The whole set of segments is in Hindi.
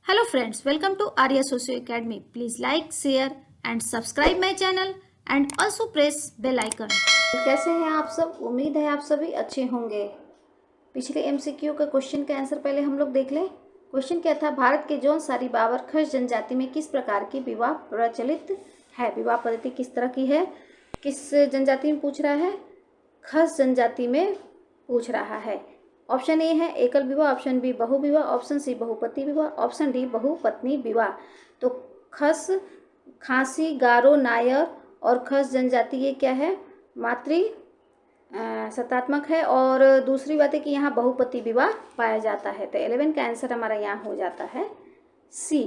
Hello friends, welcome to Arya Socio Academy. Please like, share and subscribe my channel and also press bell icon. कैसे हैं आप सब? उम्मीद है आप सभी अच्छे होंगे। पिछले एमसीक्यू का क्वेश्चन का आंसर पहले हम लोग देख लें। क्वेश्चन क्या था? भारत के जौनसारी बाबर खस जनजाति में किस प्रकार की विवाह प्रचलित है? विवाह पद्धति किस तरह की है? किस जनजाति में पूछ रहा है? खस जनजाति में पूछ रहा है। ऑप्शन ए है एकल विवाह, ऑप्शन बी बहु विवाह, ऑप्शन सी बहुपति विवाह, ऑप्शन डी बहुपत्नी विवाह। तो खस, खासी, गारो, नायर और खस जनजाति ये क्या है? मातृ सत्तात्मक है। और दूसरी बात है कि यहाँ बहुपति विवाह पाया जाता है। तो 11 का आंसर हमारा यहाँ हो जाता है सी।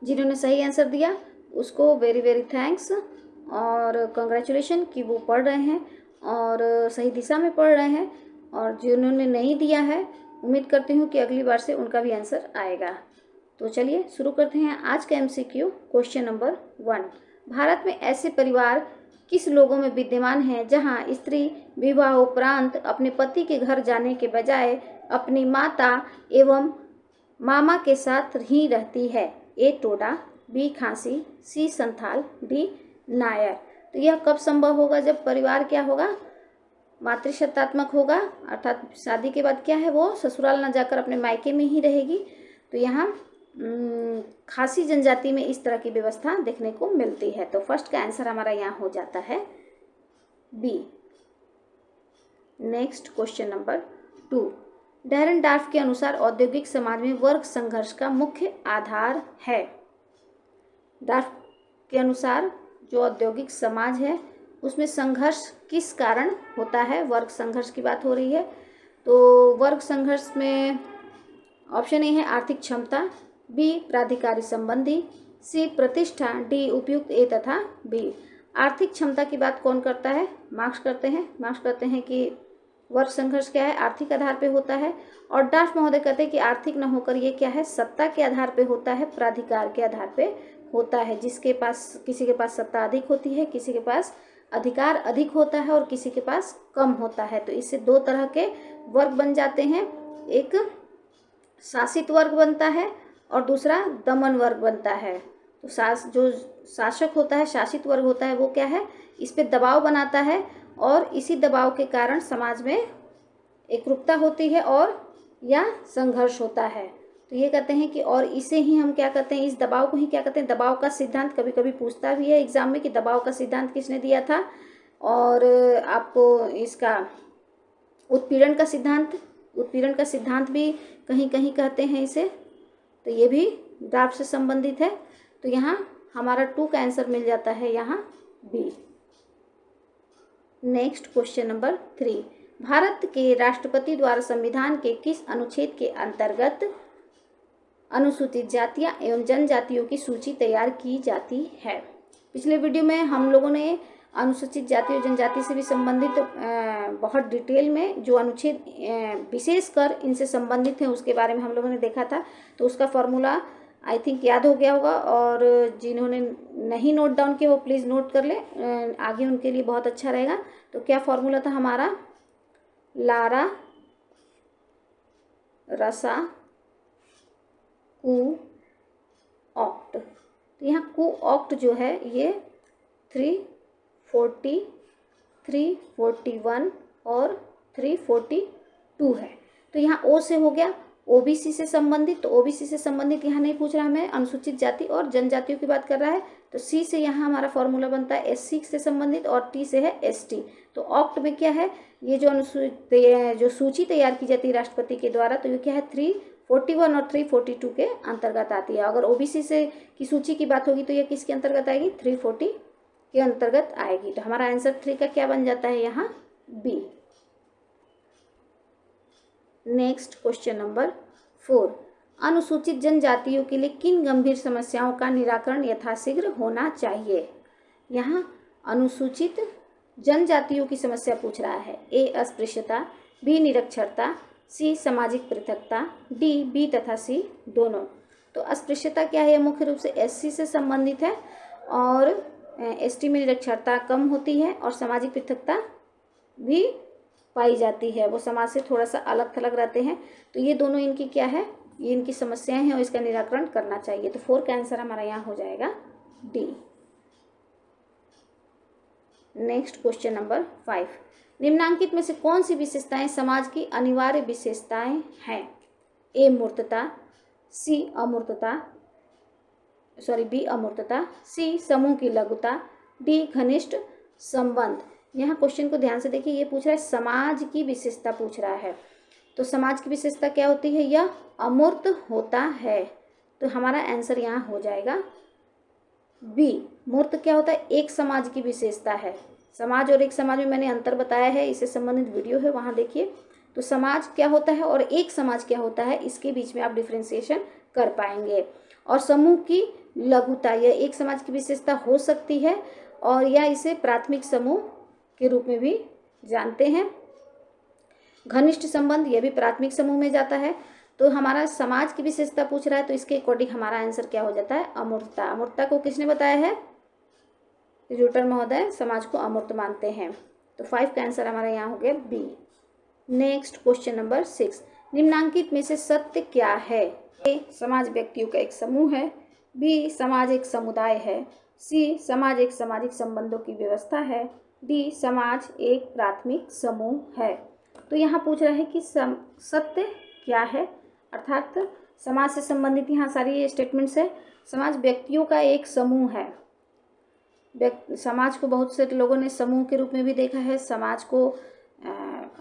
जिन्होंने सही आंसर दिया उसको वेरी वेरी थैंक्स और कंग्रेचुलेशन कि वो पढ़ रहे हैं और सही दिशा में पढ़ रहे हैं। और जिन्होंने नहीं दिया है उम्मीद करती हूँ कि अगली बार से उनका भी आंसर आएगा। तो चलिए शुरू करते हैं आज का एमसीक्यू। क्वेश्चन नंबर 1, भारत में ऐसे परिवार किस लोगों में विद्यमान हैं जहां स्त्री विवाह उपरांत अपने पति के घर जाने के बजाय अपनी माता एवं मामा के साथ ही रहती है? ए टोडा, बी खांसी, सी संथाल, डी नायर। तो यह कब संभव होगा? जब परिवार क्या होगा? मातृसत्तात्मक होगा, अर्थात शादी के बाद क्या है वो ससुराल न जाकर अपने मायके में ही रहेगी। तो यहाँ खासी जनजाति में इस तरह की व्यवस्था देखने को मिलती है। तो फर्स्ट का आंसर हमारा यहाँ हो जाता है बी। नेक्स्ट क्वेश्चन नंबर 2, डेरेनडार्फ के अनुसार औद्योगिक समाज में वर्ग संघर्ष का मुख्य आधार है। डार्फ के अनुसार जो औद्योगिक समाज है उसमें संघर्ष किस कारण होता है? वर्ग संघर्ष की बात हो रही है। तो वर्ग संघर्ष में ऑप्शन ए है आर्थिक क्षमता, बी प्राधिकारी संबंधी, सी प्रतिष्ठा, डी उपयुक्त ए तथा बी। आर्थिक क्षमता की बात कौन करता है? मार्क्स करते हैं। मार्क्स करते हैं कि वर्ग संघर्ष क्या है? आर्थिक आधार पे होता है। और डार्फ महोदय कहते हैं कि आर्थिक न होकर ये क्या है? सत्ता के आधार पे होता है, प्राधिकार के आधार पे होता है। जिसके पास, किसी के पास सत्ता अधिक होती है, किसी के पास अधिकार अधिक होता है और किसी के पास कम होता है। तो इससे दो तरह के वर्ग बन जाते हैं, एक शासित वर्ग बनता है और दूसरा दमन वर्ग बनता है। तो जो शासक होता है, शासित वर्ग होता है, वो क्या है? इस पे दबाव बनाता है और इसी दबाव के कारण समाज में एकरूपता होती है और या संघर्ष होता है। तो ये कहते हैं कि और इसे ही हम क्या कहते हैं? इस दबाव को ही क्या कहते हैं? दबाव का सिद्धांत। कभी कभी पूछता भी है एग्जाम में कि दबाव का सिद्धांत किसने दिया था। और आपको इसका उत्पीड़न का सिद्धांत भी कहीं कहीं कहते हैं इसे। तो ये भी डार्फ से संबंधित है। तो यहाँ हमारा 2 का आंसर मिल जाता है यहाँ B. Next question number 3, Bharat के राष्ट्रपति द्वारा संविधान के किस अनुच्छेद के अंतर्गत अनुसूचित जातियां एवं जनजातियों की सूची तैयार की जाती है? पिछले वीडियो में हम लोगों ने अनुसूचित जाति और जनजाति से भी संबंधित बहुत डिटेल में जो अनुच्छेद विशेषकर इनसे संबंधित हैं उसके बारे में हम लोगों ने देखा था। तो उसका फॉर्मूला आई थिंक याद हो गया होगा और जिन्होंने नहीं नोट डाउन किया वो प्लीज़ नोट कर ले, आगे उनके लिए बहुत अच्छा रहेगा। तो क्या फॉर्मूला था हमारा? लारा रसा कु ऑक्ट। तो यहाँ कु ऑक्ट जो है ये 340, 341 और 342 है। तो यहाँ ओ से हो गया, ओबीसी से संबंधित। तो ओबीसी से संबंधित यहाँ नहीं पूछ रहा हमें, अनुसूचित जाति और जनजातियों की बात कर रहा है। तो सी से यहाँ हमारा फॉर्मूला बनता है एससी से संबंधित और टी से है एसटी। तो ऑक्ट में क्या है? ये जो जो सूची तैयार की जाती है राष्ट्रपति के द्वारा, तो ये क्या है? 341 और 342 के अंतर्गत आती है। अगर ओबीसी से की सूची की बात होगी तो ये किसके अंतर्गत आएगी? 340 के अंतर्गत आएगी। तो हमारा आंसर 3 का क्या बन जाता है यहाँ? बी। नेक्स्ट क्वेश्चन नंबर 4, अनुसूचित जनजातियों के लिए किन गंभीर समस्याओं का निराकरण यथाशीघ्र होना चाहिए? यहाँ अनुसूचित जनजातियों की समस्या पूछ रहा है। ए अस्पृश्यता, बी निरक्षरता, सी सामाजिक पृथकता, डी बी तथा सी दोनों। तो अस्पृश्यता क्या है? मुख्य रूप से एससी से संबंधित है और एसटी में निरक्षरता कम होती है और सामाजिक पृथकता भी पाई जाती है, वो समाज से थोड़ा सा अलग थलग रहते हैं। तो ये दोनों इनकी क्या है? ये इनकी समस्याएं हैं और इसका निराकरण करना चाहिए। तो 4 का आंसर हमारा यहाँ हो जाएगा डी। नेक्स्ट क्वेश्चन नंबर 5, निम्नांकित में से कौन सी विशेषताएं समाज की अनिवार्य विशेषताएं हैं? ए मूर्तता, सी अमूर्तता, बी अमूर्तता, सी समूह की लघुता, डी घनिष्ठ संबंध। यहाँ क्वेश्चन को ध्यान से देखिए, ये पूछ रहा है समाज की विशेषता पूछ रहा है। तो समाज की विशेषता क्या होती है? यह अमूर्त होता है। तो हमारा आंसर यहाँ हो जाएगा बी। मूर्त क्या होता है? एक समाज की विशेषता है। समाज और एक समाज में मैंने अंतर बताया है, इससे संबंधित वीडियो है, वहाँ देखिए। तो समाज क्या होता है और एक समाज क्या होता है, इसके बीच में आप डिफ्रेंसिएशन कर पाएंगे। और समूह की लघुता, यह एक समाज की विशेषता हो सकती है और या इसे प्राथमिक समूह के रूप में भी जानते हैं। घनिष्ठ संबंध, यह भी प्राथमिक समूह में जाता है। तो हमारा समाज की विशेषता पूछ रहा है, तो इसके अकॉर्डिंग हमारा आंसर क्या हो जाता है? अमूर्तता। अमूर्तता को किसने बताया है? रूटर महोदय समाज को अमूर्त मानते हैं। तो 5 का आंसर हमारा यहाँ हो गया बी। नेक्स्ट क्वेश्चन नंबर 6, निम्नांकित में से सत्य क्या है? ए समाज व्यक्तियों का एक समूह है, बी समाज एक समुदाय है, सी समाज एक सामाजिक संबंधों की व्यवस्था है, डी समाज एक प्राथमिक समूह है। तो यहाँ पूछ रहा है कि सत्य क्या है, अर्थात समाज से संबंधित यहाँ सारी स्टेटमेंट्स है। समाज व्यक्तियों का एक समूह है। समाज को बहुत से लोगों ने समूह के रूप में भी देखा है, समाज को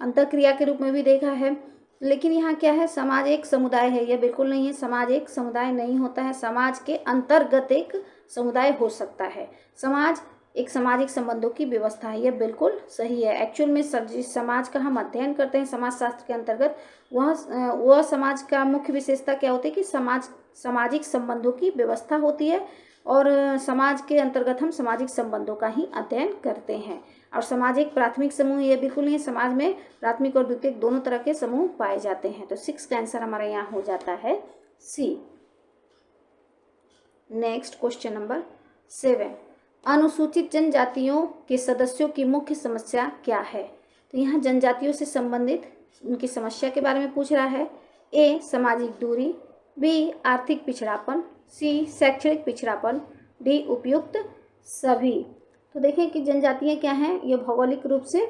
अंतःक्रिया के रूप में भी देखा है। लेकिन यहाँ क्या है? समाज एक समुदाय है, यह बिल्कुल नहीं है। समाज एक समुदाय नहीं होता है, समाज के अंतर्गत एक समुदाय हो सकता है। समाज एक सामाजिक संबंधों की व्यवस्था है, यह बिल्कुल सही है। एक्चुअल में जिस समाज का हम अध्ययन करते हैं समाज शास्त्र के अंतर्गत, वह समाज का मुख्य विशेषता क्या होती है कि सामाजिक संबंधों की व्यवस्था होती है और समाज के अंतर्गत हम सामाजिक संबंधों का ही अध्ययन करते हैं। और समाज एक प्राथमिक समूह, ये बिल्कुल नहीं है। समाज में प्राथमिक और द्वितीयक दोनों तरह के समूह पाए जाते हैं। तो 6 का आंसर हमारा यहाँ हो जाता है सी। नेक्स्ट क्वेश्चन नंबर 7, अनुसूचित जनजातियों के सदस्यों की मुख्य समस्या क्या है? तो यहाँ जनजातियों से संबंधित उनकी समस्या के बारे में पूछ रहा है। ए सामाजिक दूरी, बी आर्थिक पिछड़ापन, सी शैक्षणिक पिछड़ापन, डी उपयुक्त सभी। तो देखें कि जनजातियाँ क्या हैं, ये भौगोलिक रूप से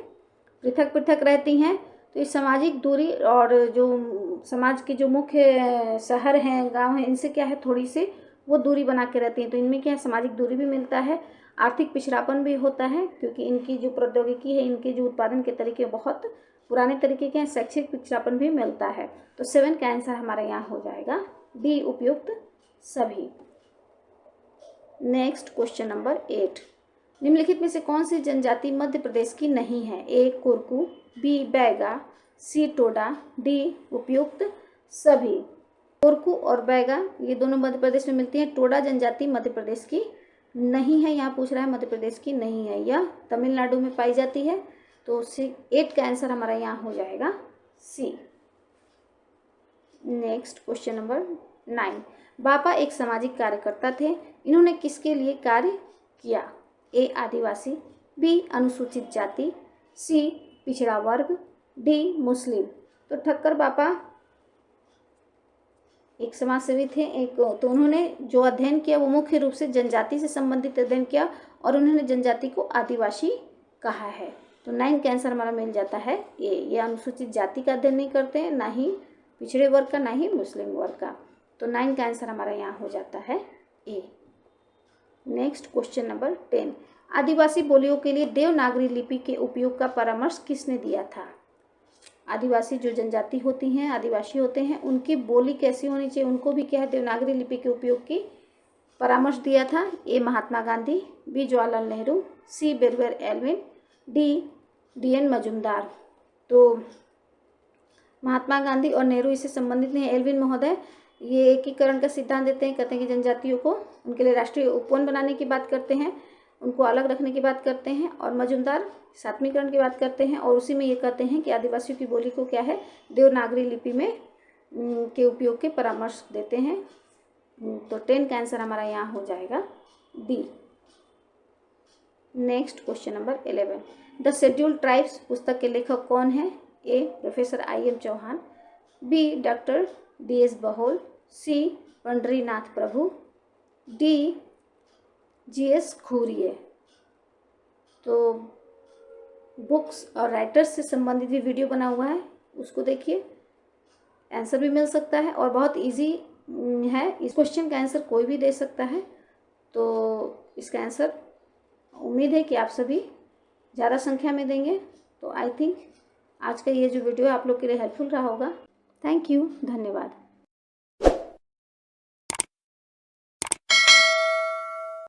पृथक पृथक रहती हैं। तो इस सामाजिक दूरी और जो समाज के जो मुख्य शहर हैं, गांव हैं, इनसे क्या है, थोड़ी सी वो दूरी बना के रहती हैं। तो इनमें क्या है, सामाजिक दूरी भी मिलता है, आर्थिक पिछड़ापन भी होता है, क्योंकि इनकी जो प्रौद्योगिकी है, इनके जो उत्पादन के तरीके बहुत पुराने तरीके के हैं। शैक्षिक पिछड़ापन भी मिलता है। तो 7 का आंसर हमारा यहाँ हो जाएगा डी उपयुक्त सभी। नेक्स्ट क्वेश्चन नंबर 8, निम्नलिखित में से कौन सी जनजाति मध्य प्रदेश की नहीं है? ए कुरकू, बी बैगा, सी टोडा, डी उपयुक्त सभी। कुरकू और बैगा ये दोनों मध्य प्रदेश में मिलती हैं। टोडा जनजाति मध्य प्रदेश की नहीं है, यहाँ पूछ रहा है मध्य प्रदेश की नहीं है, यह तमिलनाडु में पाई जाती है। तो 8 का आंसर हमारा यहाँ हो जाएगा सी। नेक्स्ट क्वेश्चन नंबर 9, बापा एक सामाजिक कार्यकर्ता थे, इन्होंने किसके लिए कार्य किया? ए आदिवासी, बी अनुसूचित जाति, सी पिछड़ा वर्ग, डी मुस्लिम। तो ठक्कर बापा एक समाजसेवी थे, तो उन्होंने जो अध्ययन किया वो मुख्य रूप से जनजाति से संबंधित अध्ययन किया और उन्होंने जनजाति को आदिवासी कहा है। तो 9 का आंसर हमारा मिल जाता है ए। ये अनुसूचित जाति का अध्ययन नहीं करते हैं, ना ही पिछड़े वर्ग का, ना ही मुस्लिम वर्ग का। तो 9 का आंसर हमारा यहाँ हो जाता है ए। नेक्स्ट क्वेश्चन नंबर 10, आदिवासी बोलियों के लिए देवनागरी लिपि के उपयोग का परामर्श किसने दिया था? आदिवासी जो जनजाति होती हैं, आदिवासी होते हैं, उनकी बोली कैसी होनी चाहिए, उनको भी क्या है, देवनागरी लिपि के उपयोग की परामर्श दिया था। ए महात्मा गांधी, बी जवाहरलाल नेहरू, सी बेरवेर एल्विन, डी एन मजुमदार। तो महात्मा गांधी और नेहरू इससे संबंधित नहीं। एल्विन महोदय ये एकीकरण का सिद्धांत देते हैं, कहते हैं कि जनजातियों को उनके लिए राष्ट्रीय उपवन बनाने की बात करते हैं, उनको अलग रखने की बात करते हैं। और मजुमदार सात्वीकरण की बात करते हैं और उसी में ये कहते हैं कि आदिवासियों की बोली को क्या है, देवनागरी लिपि में के उपयोग के परामर्श देते हैं। तो 10 का आंसर हमारा यहाँ हो जाएगा D. Next question number 11, the scheduled tribes पुस्तक के लेखक कौन है? A professor I M Chauhan, B doctor DS Bahol, C Pandharinath Prabhu, D GS Khuriye. तो बुक्स और राइटर्स से संबंधित भी वीडियो बना हुआ है, उसको देखिए, आंसर भी मिल सकता है और बहुत इजी है। इस क्वेश्चन का आंसर कोई भी दे सकता है। तो इसका आंसर उम्मीद है कि आप सभी ज़्यादा संख्या में देंगे। तो आई थिंक आज का ये जो वीडियो है आप लोग के लिए हेल्पफुल रहा होगा। थैंक यू, धन्यवाद।